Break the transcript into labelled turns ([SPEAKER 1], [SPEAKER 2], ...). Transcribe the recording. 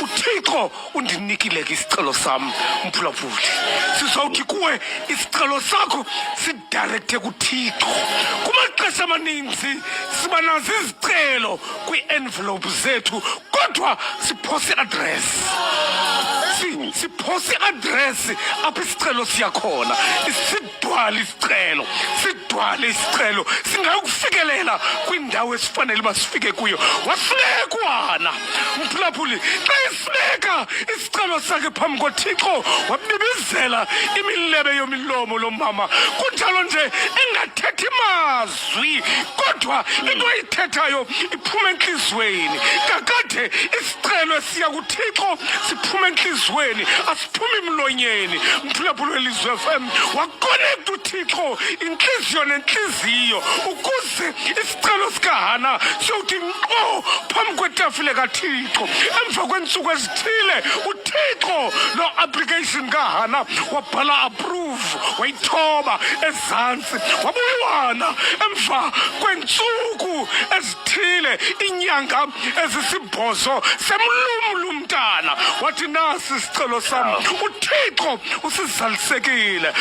[SPEAKER 1] uThixo undinikile ke isicelo sami mphulaphuli. Sizawuthi kuwe isicelo sakho sidirecte kuThixo. Kumaxesha amaninzi siba nazo izicelo kwi-envelope zethu kodwa siphose address. Siphose address apha isicelo siyakhona. Sidwale isicelo singayokufikelela kwindawo esifanele basifike kuyo. Wahlekwana mphulaphuli xa ihleka isicelo sakhe phambi koThixo wabibizela imilebe yomilomo lomama kunjalo nje engathethi mazwi kodwa into ayithethayo iphuma enhlizweni. Kakade isicelo esiya kuThixo siphuma enhlizweni asiphumi emlonyeni. Mphulaphuli welizwe FM wakonekta uThixo inhliziyo nenhliziyo ukuze isicelo sikaHana siyothi nkqo phambi kwetafile kaThixo. Emva kweentsuku ezithile uThixo lo application kaHana wabhala approve wayithoba ezantsi wabuyiwana. Emva kweentsuku ezithile inyanga ezisibhozo semlumlu mntana wathi nasi isicelo sam uThixo usizalisekile.